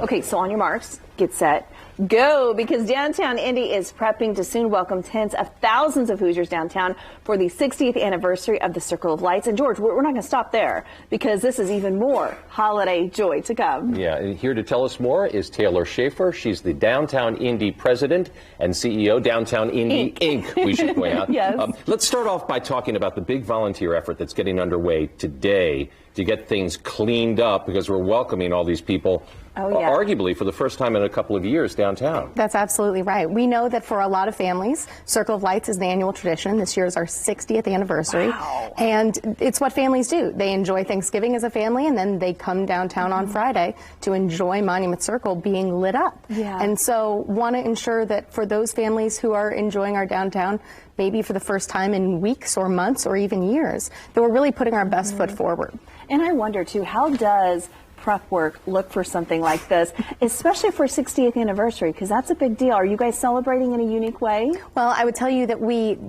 Okay, so on your marks, get set, go, because downtown Indy is prepping to soon welcome tens of thousands of Hoosiers downtown for the 60th anniversary of the Circle of Lights. And George, we're not going to stop there, because this is even more holiday joy to come. Yeah, and here to tell us more is Taylor Schaefer. She's the Downtown Indy president and CEO, Downtown Indy Inc., we should point out. Yes. Let's start off by talking about the big volunteer effort that's getting underway today to get things cleaned up, because we're welcoming all these people, arguably for the first time in a couple of years downtown. That's absolutely right. We know that for a lot of families, Circle of Lights is an annual tradition. This year is our 60th anniversary. Wow. And it's what families do. They enjoy Thanksgiving as a family, and then they come downtown on Friday to enjoy Monument Circle being lit up. Yeah. And so want to ensure that for those families who are enjoying our downtown, maybe for the first time in weeks or months or even years, that we're really putting our best foot forward. And I wonder, too, how does prep work look for something like this, especially for 60th anniversary, because that's a big deal. Are you guys celebrating in a unique way? Well, I would tell you that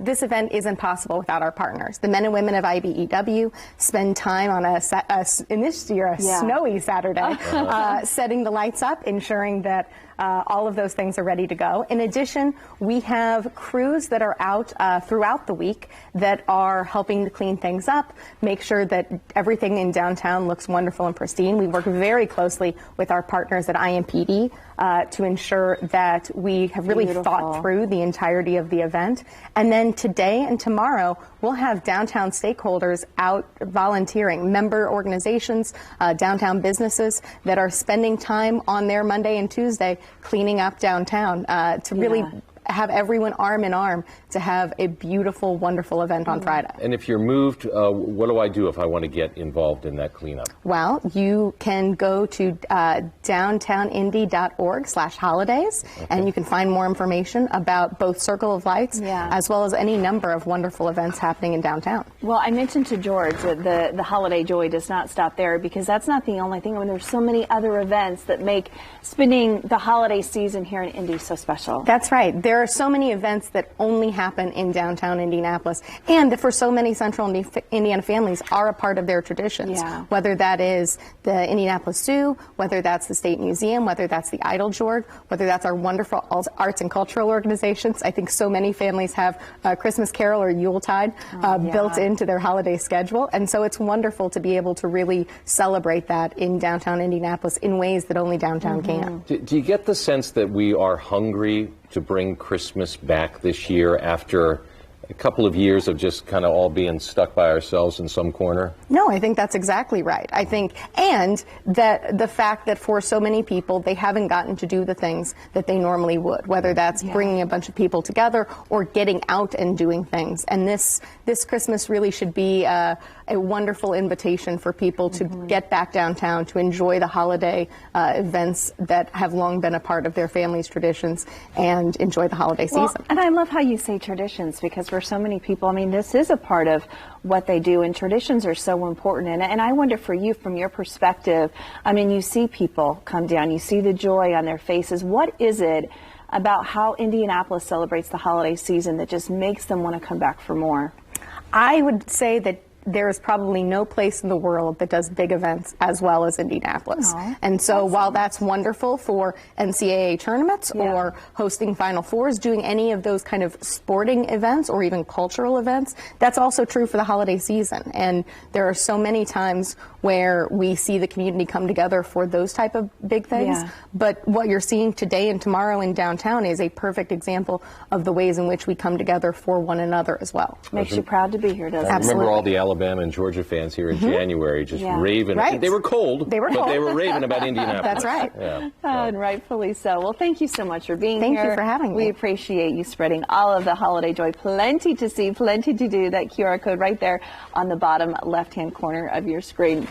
this event isn't possible without our partners. The men and women of IBEW spend time on in this year, a snowy Saturday, setting the lights up, ensuring that all of those things are ready to go. In addition, we have crews that are out throughout the week that are helping to clean things up, make sure that everything in downtown looks wonderful and pristine. We work very closely with our partners at IMPD to ensure that we have really thought through the entirety of the event. And then today and tomorrow, we'll have downtown stakeholders out volunteering, member organizations, downtown businesses that are spending time on their Monday and Tuesday cleaning up downtown to really have everyone arm in arm to have a beautiful, wonderful event on Friday. And if you're moved, what do I do if I want to get involved in that cleanup? Well, you can go to downtownindy.org/holidays, and you can find more information about both Circle of Lights as well as any number of wonderful events happening in downtown. Well, I mentioned to George that the holiday joy does not stop there, because that's not the only thing. I mean, there's so many other events that make spending the holiday season here in Indy so special. That's right. There are so many events that only happen in downtown Indianapolis, and that for so many Central Indiana families are a part of their traditions. Whether that is the Indianapolis Zoo, whether that's the State Museum, whether that's the Idle George, whether that's our wonderful arts and cultural organizations. I think so many families have Christmas Carol or Yuletide built into their holiday schedule, and so it's wonderful to be able to really celebrate that in downtown Indianapolis in ways that only downtown can. Do you get the sense that we are hungry to bring Christmas back this year after a couple of years of just kind of all being stuck by ourselves in some corner? No, I think that's exactly right. I think, and that the fact that for so many people, they haven't gotten to do the things that they normally would, whether that's bringing a bunch of people together or getting out and doing things. And this Christmas really should be a wonderful invitation for people to get back downtown, to enjoy the holiday events that have long been a part of their family's traditions, and enjoy the holiday season. And I love how you say traditions, because for so many people, I mean, this is a part of what they do, and traditions are so important. And I wonder for you, from your perspective, I mean, you see people come down, you see the joy on their faces. What is it about how Indianapolis celebrates the holiday season that just makes them want to come back for more? I would say that there is probably no place in the world that does big events as well as Indianapolis. And so while that's wonderful for NCAA tournaments or hosting Final Fours, doing any of those kind of sporting events or even cultural events, that's also true for the holiday season. And there are so many times where we see the community come together for those type of big things. But what you're seeing today and tomorrow in downtown is a perfect example of the ways in which we come together for one another as well. Makes you proud to be here, doesn't it? I remember all the Alabama and Georgia fans here in January just raving. They were cold, but they were raving about Indianapolis. That's right. And rightfully so. Well, thank you so much for being here. Thank you for having me. We appreciate you spreading all of the holiday joy. Plenty to see, plenty to do. That QR code right there on the bottom left-hand corner of your screen.